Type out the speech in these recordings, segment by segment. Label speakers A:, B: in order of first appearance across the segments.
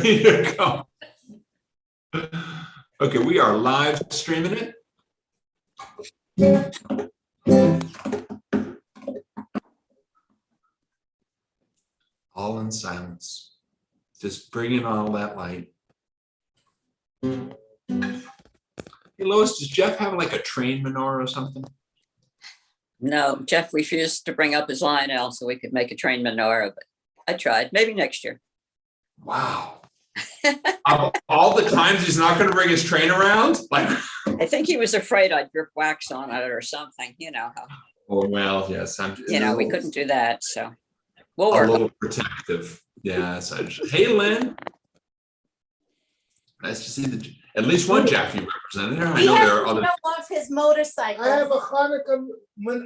A: ready to go. Okay, we are live streaming it. All in silence. Just bringing all that light. Hey, Lois, does Jeff have like a train menorah or something?
B: No, Jeff refused to bring up his Lionel so we could make a train menorah, but I tried. Maybe next year.
A: Wow. All the times he's not going to bring his train around? Like,
B: I think he was afraid I'd drip wax on it or something, you know.
A: Oh, well, yes.
B: We couldn't do that, so we'll
A: a
B: work.
A: little protective. Yes. Hey, Lynn. Nice to see at least one Jackie representative. I know there are other.
C: One of his motorcycles.
D: I have a Hanukkah.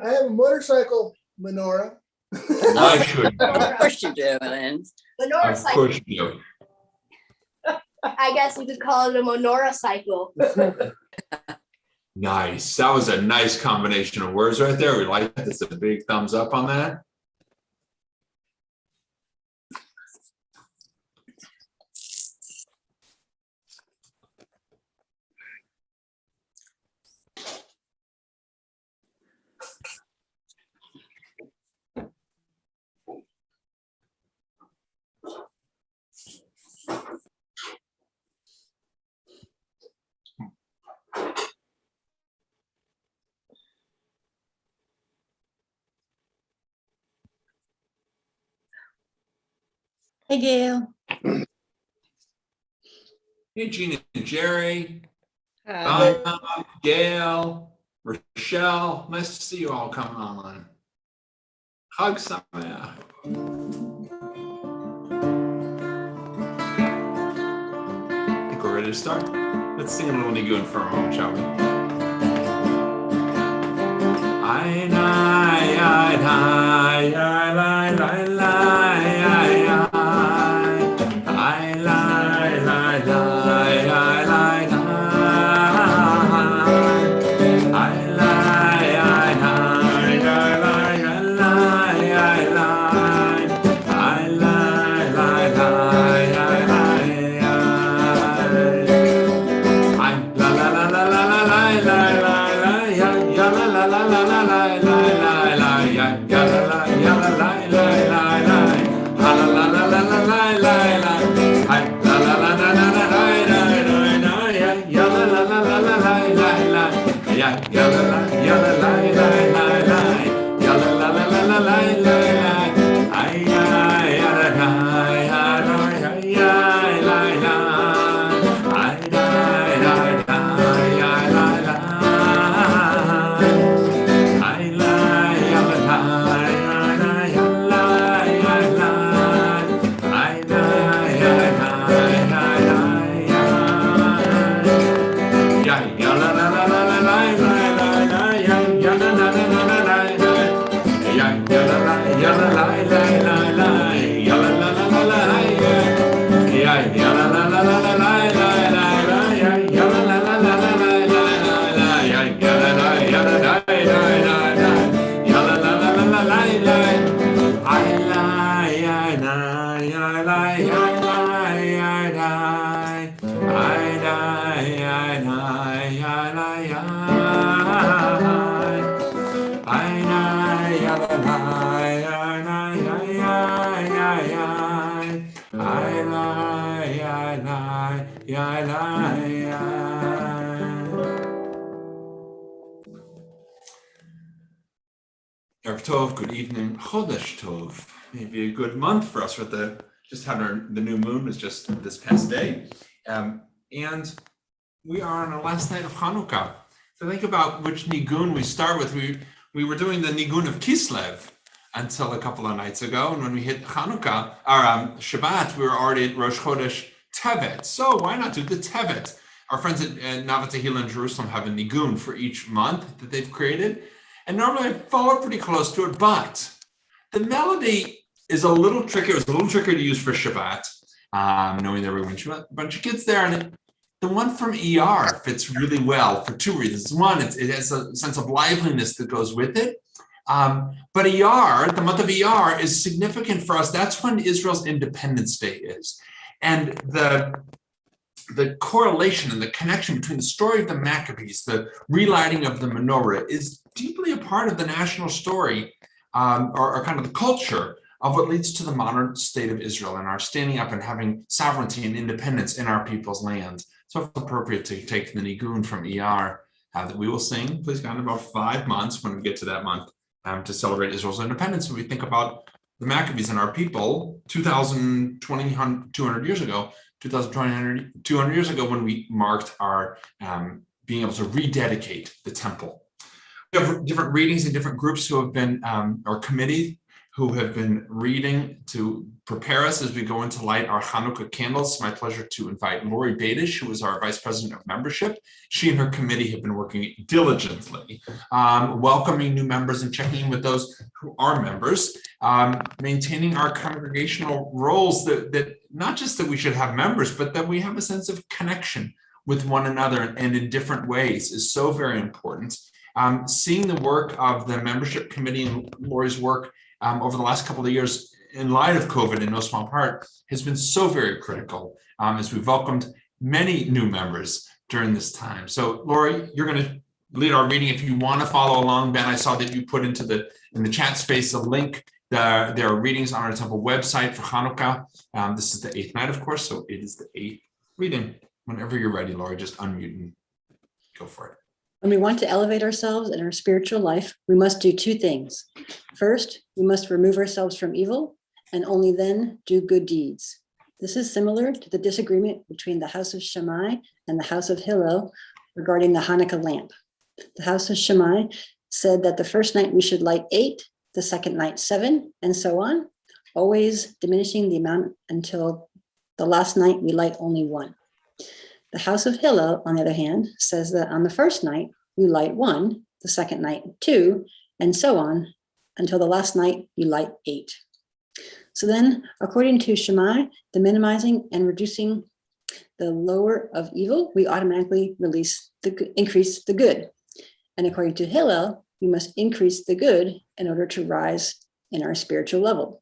D: I have a motorcycle menorah.
A: I should.
B: Of course you do, Lynn.
C: Menorah
A: Of
C: cycle.
A: course you do.
C: I guess we could call it a menorah cycle.
A: Nice. That was a nice combination of words right there. We like that. It's a big thumbs up on that.
C: Hey, Gail.
A: Hey, Gina and Jerry,
B: Hi.
A: Gail, Rochelle. Nice to see you all coming online. Hug Samaya. I think we're ready to start. Let's sing a little Nigun for a moment, shall we? I, Erev Tov, good evening. Chodesh Tov. Maybe a good month for us with just had the new moon was just this past day. And we are on our last night of Hanukkah. So think about which Nigun we start with. We were doing the Nigun of Kislev until a couple of nights ago. And when we hit Hanukkah, or Shabbat, we were already at Rosh Chodesh Tevet. So why not do the Tevet? Our friends at Nava Tehillah in Jerusalem have a Nigun for each month that they've created. And normally I follow pretty close to it, but the melody is a little tricky. It was a little trickier to use for Shabbat, knowing there were a bunch of kids there. And the one from ER fits really well for two reasons. One, it has a sense of liveliness that goes with it. But ER, the month of ER, is significant for us. That's when Israel's Independence Day is. And the correlation and the connection between the story of the Maccabees, the relighting of the menorah, is deeply a part of the national story, or kind of the culture of what leads to the modern state of Israel and our standing up and having sovereignty and independence in our people's land. So it's appropriate to take the nigun from ER that we will sing, please God, in about 5 months when we get to that month, to celebrate Israel's independence. When we think about the Maccabees and our people 200 years ago, 200 years ago, when we marked our being able to rededicate the temple. We have different readings and different groups who have been, or committees who have been reading to prepare us as we go into light our Hanukkah candles. It's my pleasure to invite Lori Badish, who is our Vice President of Membership. She and her committee have been working diligently, welcoming new members and checking in with those who are members, maintaining our congregational roles that not just that we should have members, but that we have a sense of connection with one another and in different ways is so very important. Seeing the work of the membership committee and Lori's work over the last couple of years in light of COVID in no small part has been so very critical as we've welcomed many new members during this time. So Lori, you're going to lead our reading. If you want to follow along, Ben, I saw that you put in the chat space a link. There are readings on our temple website for Hanukkah. This is the 8th night, of course, so it is the 8th reading. Whenever you're ready, Lori, just unmute and go for it.
E: When we want to elevate ourselves in our spiritual life, we must do 2 things. First, we must remove ourselves from evil, and only then do good deeds. This is similar to the disagreement between the house of Shammai and the house of Hillel regarding the Hanukkah lamp. The house of Shammai said that the first night we should light 8, the second night 7, and so on, always diminishing the amount until the last night we light only 1. The house of Hillel, on the other hand, says that on the first night, you light 1, the second night 2, and so on, until the last night you light 8. So then, according to Shammai, the minimizing and reducing the lower of evil, we automatically increase the good. And according to Hillel, we must increase the good in order to rise in our spiritual level.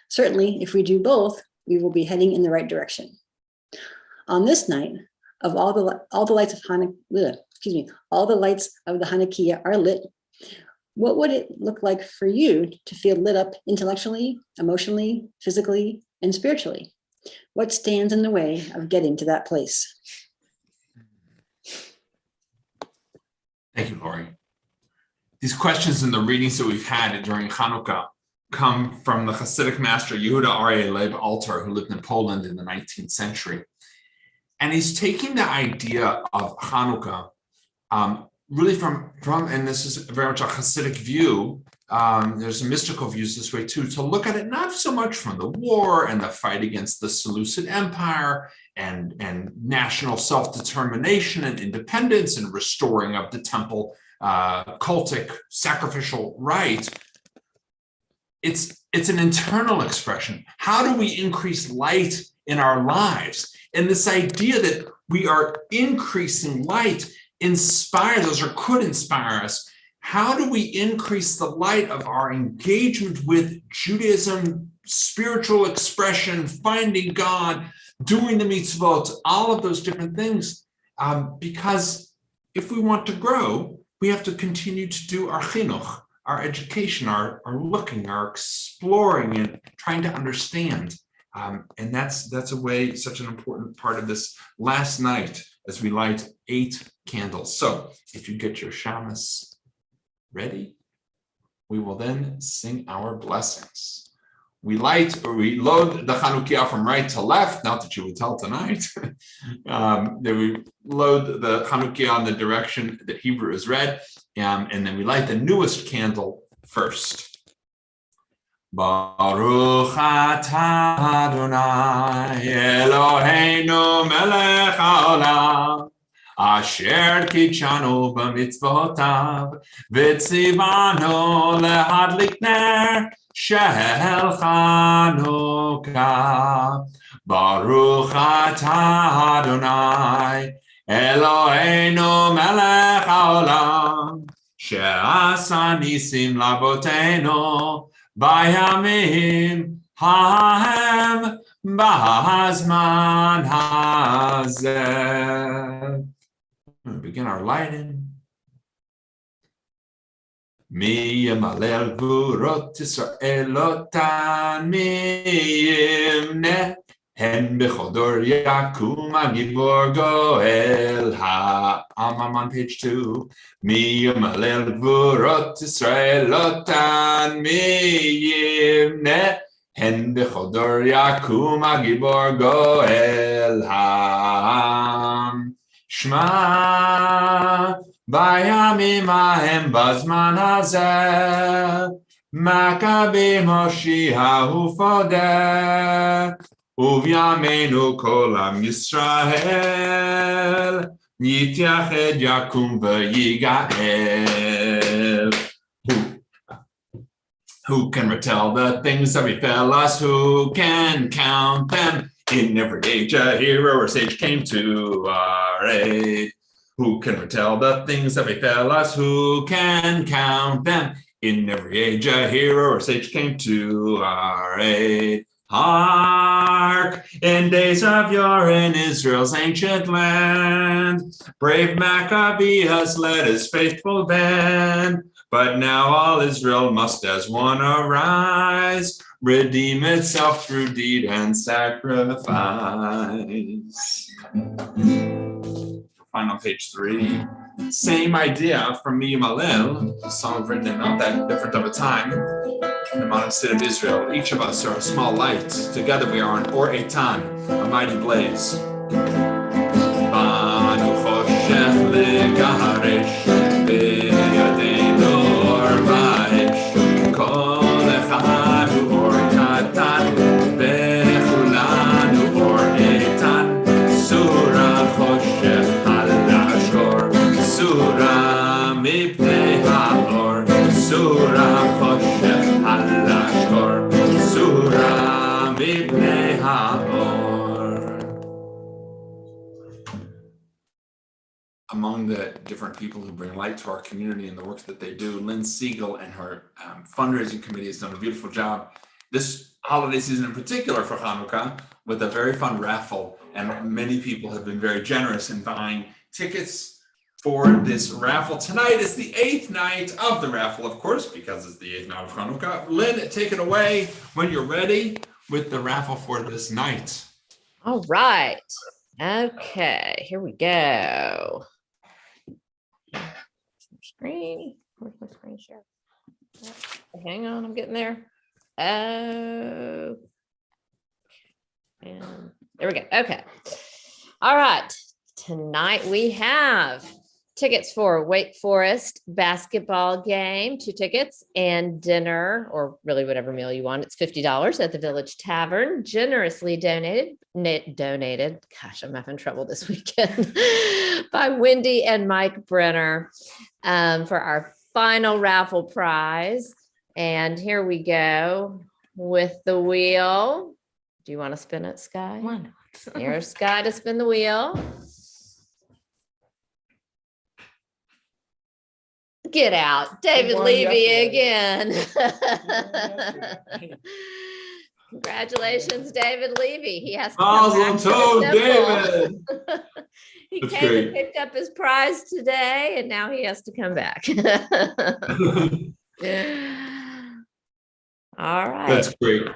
E: Certainly, if we do both, we will be heading in the right direction. On this night, of all the lights of all the lights of the Hanukkah are lit, what would it look like for you to feel lit up intellectually, emotionally, physically, and spiritually? What stands in the way of getting to that place?
A: Thank you, Lori. These questions and the readings that we've had during Hanukkah come from the Hasidic master Yehuda Aryeh Leib Alter, who lived in Poland in the 19th century. And he's taking the idea of Hanukkah really from, and this is very much a Hasidic view, there's mystical views this way too, to look at it not so much from the war and the fight against the Seleucid Empire and national self-determination and independence and restoring of the temple cultic sacrificial rite. It's an internal expression. How do we increase light in our lives? And this idea that we are increasing light inspires us or could inspire us. How do we increase the light of our engagement with Judaism, spiritual expression, finding God, doing the mitzvot, all of those different things? Because if we want to grow, we have to continue to do our chinuch, our education, our looking, our exploring, and trying to understand. And that's a way, such an important part of this last night as we light 8 candles. So if you get your shamas ready, we will then sing our blessings. We load the Hanukkah from right to left, not that you would tell tonight. Then we load the Hanukkah in the direction that Hebrew is read, and then we light the newest candle first. Baruch atah Adonai Eloheinu melech haolam asher kitshanu b'mitzvotav v'tzivanu lehadlik ner shel Chanukah. Baruch atah Adonai Eloheinu melech haolam she'asa nisim labotenu Bayamim hahem Bahazman hazeh. We'll begin our lighting. Mi yamalel gvurot Yisraelotan mi yimneh hen bechodor yakum agibor goel I'm on page 2. Mi yamalel gvurot Yisraelotan mi yimneh hen bechodor yakum agibor goel ha'am. Shema Bayamim ahem bazman hazeh, Makabe Moshiach ufodeh, Uvyamenu kol am Yisrael, Yityached yakum v'yigael. Who can retell the things that befell us? Who can count them? In every age a hero or sage came to our aid. Who can retell the things that befell us? Who can count them? In every age a hero or sage came to our aid. Hark! In days of yore in Israel's ancient land, brave Maccabeus led his faithful band. But now all Israel must as one arise, redeem itself through deed and sacrifice. Find on page 3. Same idea from Mi Yamalel, a song written not that different of a time in the modern state of Israel. Each of us are a small light. Together we are an Or Eitan, a mighty blaze. Banu choshech legaresh, b'yadeinu or ba'esh, kol echad hu or katan, b'chulanu or eitan, surah choshech halashkor, surah mipnei ha'or, surah choshech halashkor, surah mipnei ha'or. Among the different people who bring light to our community and the work that they do, Lynn Siegel and her fundraising committee has done a beautiful job this holiday season in particular for Hanukkah with a very fun raffle, and many people have been very generous in buying tickets for this raffle. Tonight is the 8th night of the raffle, of course, because it's the 8th night of Hanukkah. Lynn, take it away when you're ready with the raffle for this night.
F: All right. Okay, here we go. Screen. Where's my screen share? Hang on, I'm getting there. Oh. And there we go. Okay. All right. Tonight we have tickets for Wake Forest basketball game, 2 tickets, and dinner, or really whatever meal you want. It's $50 at the Village Tavern, generously donated. Gosh, I'm having trouble this weekend by Wendy and Mike Brenner for our final raffle prize. And here we go with the wheel. Do you want to spin it, Sky?
G: Why not?
F: Here's Sky to spin the wheel. Get out, David
D: won
F: Levy
D: yesterday.
F: again. Congratulations, David Levy. He has to
A: Mazel
F: come back to the
A: tov,
F: temple.
A: David.
F: He
A: That's
F: came
A: great.
F: and picked up his prize today, and now he has to come back. All right.
A: That's great.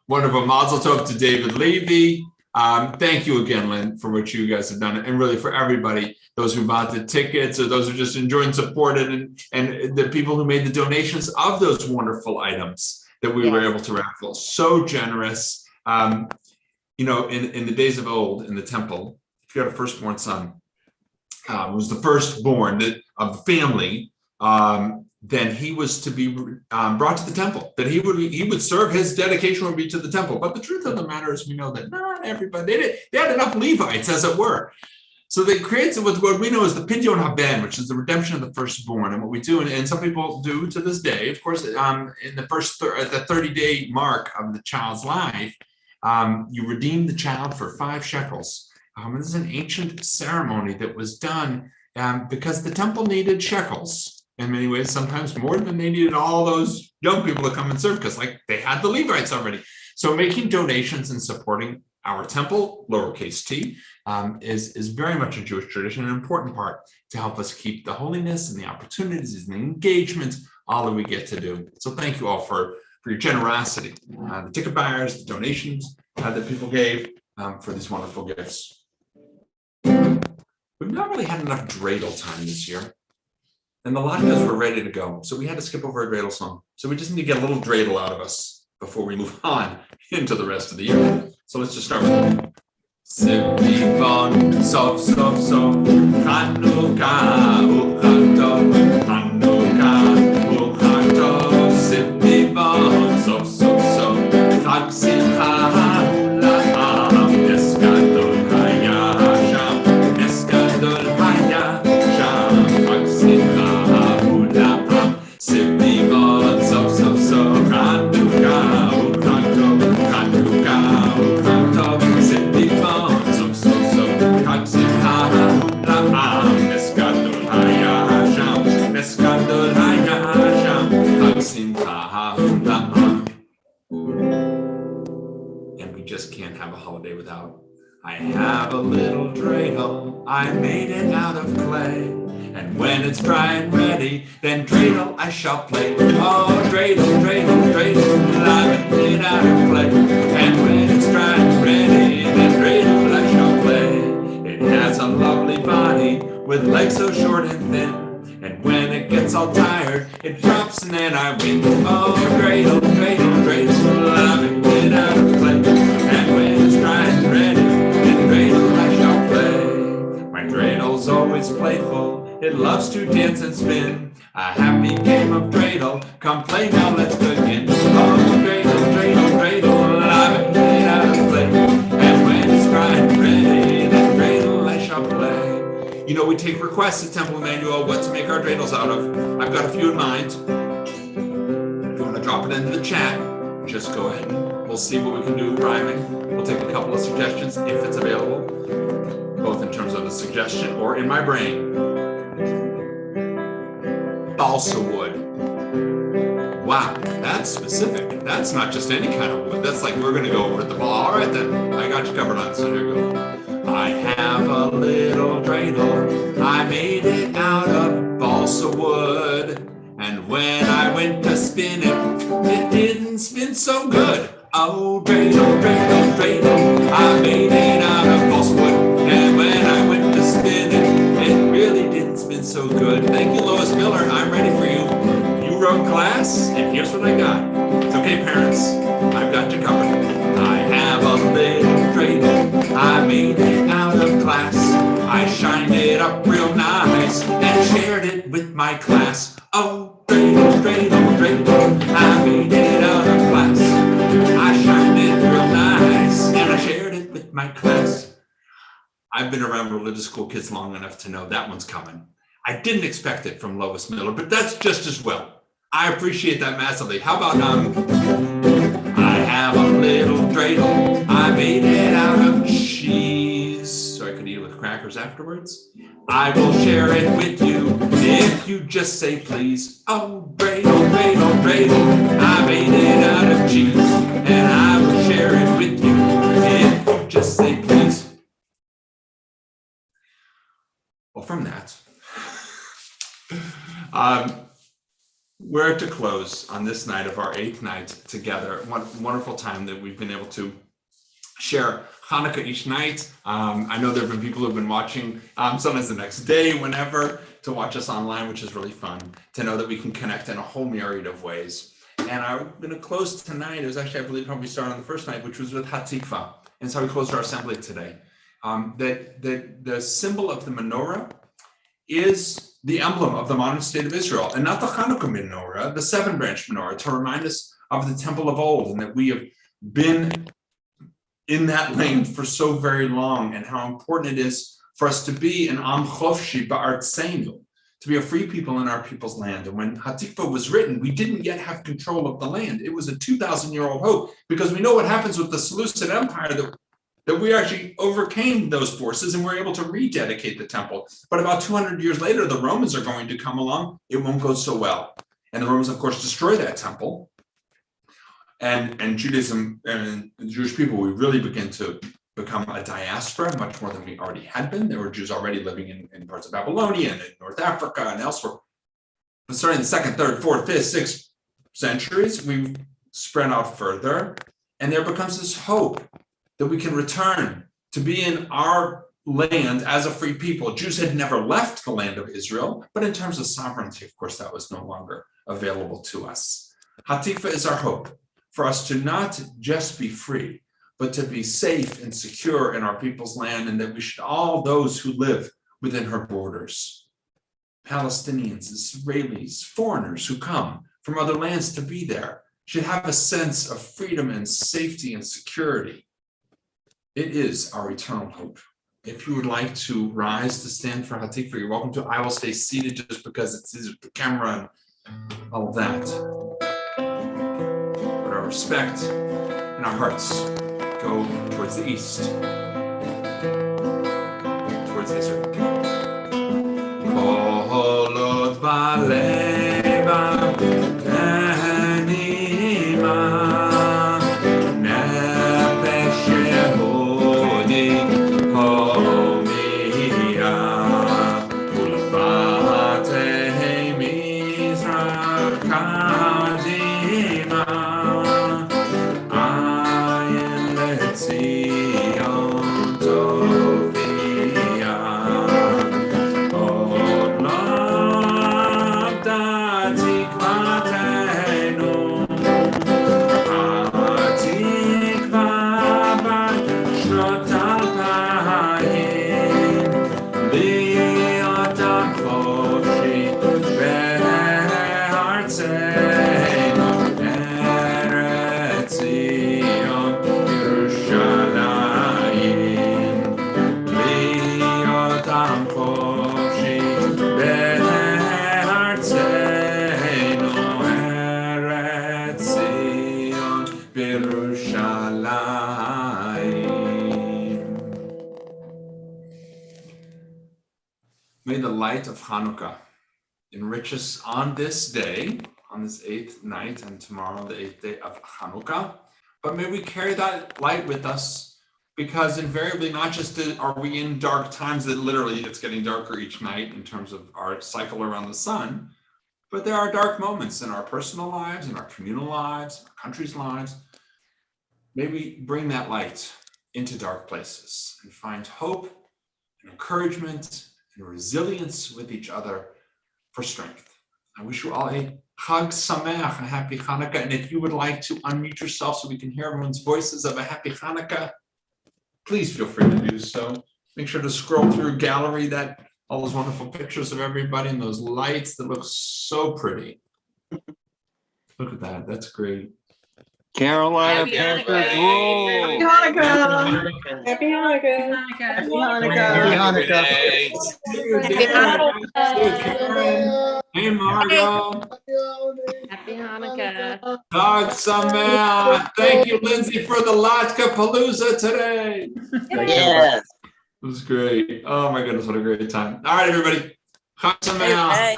A: Wonderful. Mazel tov to David Levy. Thank you again, Lynn, for what you guys have done, and really for everybody, those who bought the tickets or those who just enjoyed and supported, and the people who made the donations of those wonderful items that we were
F: Yes.
A: able to raffle. So generous. You know, in the days of old in the temple, if you had a firstborn son, was the firstborn of the family, then he was to be brought to the temple, that he would serve, his dedication would be to the temple. But the truth of the matter is, we know that not everybody, they had enough Levites, as it were. So they created what we know as the Pidyon Haben, which is the redemption of the firstborn. And what we do, and some people do to this day, of course, in the first, the 30-day mark of the child's life, you redeem the child for 5 shekels. This is an ancient ceremony that was done because the temple needed shekels in many ways, sometimes more than they needed all those young people to come and serve, because like they had the Levites already. So making donations and supporting our temple, lowercase t, is very much a Jewish tradition, an important part to help us keep the holiness and the opportunities and the engagement, all that we get to do. So thank you all for your generosity, the ticket buyers, the donations that people gave for these wonderful gifts. We've not really had enough dreidel time this year, and the latkes were ready to go, so we had to skip over a dreidel song. So we just need to get a little dreidel out of us before we move on into the rest of the year. So let's just start with Sivivon, Sov, Sov, Sov, Hanukkah, Uchatov, Hanukkah, Uchatov, Sivivon, Sov, Sov, Sov, Chag Simcha, Ha'olam, Nes Gadol Haya Sham, Nes Gadol Haya Sham, Chag Simcha, Ha'olam, Sivivon, Sov, Sov, Sov, Hanukkah, Uchatov, Hanukkah, Uchatov, Sivivon, Sov, Sov, Sov, Chag Simcha, Ha'olam, Nes Gadol Haya Sham, Nes Gadol Haya Sham, Chag Simcha, Ha'olam. And we just can't have a holiday without. I have a little dreidel, I made it out of clay. And when it's dry and ready, then dreidel I shall play. Oh, dreidel, dreidel, dreidel, I made it out of clay. And when it's dry and ready, then dreidel I shall play. It has a lovely body with legs so short and thin. And when it gets all tired, it drops and then I win. Oh, dreidel, dreidel, dreidel, I made it out of clay. And when it's dry and ready, then dreidel I shall play. My dreidel's always playful. It loves to dance and spin. A happy game of dreidel. Come play now, let's begin. Oh, dreidel, dreidel, dreidel, I'm made out of clay. And when it's dry and ready, then dreidel I shall play. You know, we take requests at Temple Emmanuel what to make our dreidels out of. I've got a few in mind. If you want to drop it into the chat, just go ahead and we'll see what we can do rhyming. We'll take a couple of suggestions if it's available, both in terms of the suggestion or in my brain. Balsa wood. Wow, that's specific. That's not just any kind of wood. That's like we're going to go over at the ball. All right, then. I got you covered on. So here we go. I have a little dreidel. I made it out of balsa wood. And when I went to spin it, it didn't spin so good. Oh, dreidel, dreidel, dreidel. I made it out of balsa wood. And when I went to spin it, it really didn't spin so good. Thank you, Lois Miller. I'm ready for you. You wrote class, and here's what I got. It's okay, parents. I've got you covered. I have a little dreidel. I made it out of class. I shined it up real nice and shared it with my class. Oh, dreidel, dreidel, dreidel. I made it out of class. I shined it real nice and I shared it with my class. I've been around religious school kids long enough to know that one's coming. I didn't expect it from Lois Miller, but that's just as well. I appreciate that massively. How about I have a little dreidel. I made it out of cheese, so I could eat it with crackers afterwards. I will share it with you if you just say please. Oh, dreidel, dreidel, dreidel. I made it out of cheese, and I will share it with you if you just say please. Well, from that, we're to close on this night of our 8th night together. What wonderful time that we've been able to share Hanukkah each night. I know there have been people who've been watching sometimes the next day, whenever, to watch us online, which is really fun to know that we can connect in a whole myriad of ways. And I'm going to close tonight. It was actually, I believe, how we started on the first night, which was with Hatikva. And it's how we closed our assembly today. That the symbol of the menorah is the emblem of the modern state of Israel, and not the Hanukkah menorah, the 7-branch menorah, to remind us of the temple of old, and that we have been in that land for so very long, and how important it is for us to be an Am Chofshi Ba'artseinu, to be a free people in our people's land. And when Hatikva was written, we didn't yet have control of the land. It was a 2,000-year-old hope, because we know what happens with the Seleucid Empire, that we actually overcame those forces and were able to rededicate the temple. But about 200 years later, the Romans are going to come along. It won't go so well. And the Romans, of course, destroy that temple. And Judaism and the Jewish people, we really begin to become a diaspora much more than we already had been. There were Jews already living in parts of Babylonia and in North Africa and elsewhere. But starting in the 2nd, 3rd, 4th, 5th, 6th centuries, we spread out further. And there becomes this hope that we can return to be in our land as a free people. Jews had never left the land of Israel, but in terms of sovereignty, of course, that was no longer available to us. Hatikva is our hope for us to not just be free, but to be safe and secure in our people's land, and that we should, all those who live within her borders, Palestinians, Israelis, foreigners who come from other lands to be there, should have a sense of freedom and safety and security. It is our eternal hope. If you would like to rise to stand for Hatikva, you're welcome to. I will stay seated just because it's the camera and all of that. But our respect and our hearts go towards the east, towards Israel. Kolot baleva anima nefesh yehudi homia ulfatei mizrach kadima ayin letzion tovia od labda tikvatenu hatikva bat shnot alpayim liot hachoshi be'artzenu eretz Zion Yerushalayim liot hachoshi be'artzenu eretz Zion Yerushalayim. May the light of Hanukkah enrich us on this day, on this 8th night, and tomorrow, the 8th day of Hanukkah. But may we carry that light with us, because invariably, not just are we in dark times that literally it's getting darker each night in terms of our cycle around the sun, but there are dark moments in our personal lives, in our communal lives, our country's lives. May we bring that light into dark places and find hope and encouragement and resilience with each other for strength. I wish you all a Chag Sameach, a happy Hanukkah. And if you would like to unmute yourself so we can hear everyone's voices of a happy Hanukkah, please feel free to do so. Make sure to scroll through gallery, that all those wonderful pictures of everybody and those lights that look so pretty. Look at that, that's great.
G: Carolina
F: Happy
G: Panthers
F: Hanukkah.
G: rule.
H: Happy
D: Happy
H: Hanukkah.
D: Hanukkah.
F: Happy
A: Karen. Hey, Margo.
F: Happy Hanukkah.
A: Chag Sameach. Thank you, Lindsay, for the Latka Palooza today.
G: Yes.
A: It was great. Oh my goodness, what a great time. All right, everybody. Chag Sameach.
B: Okay.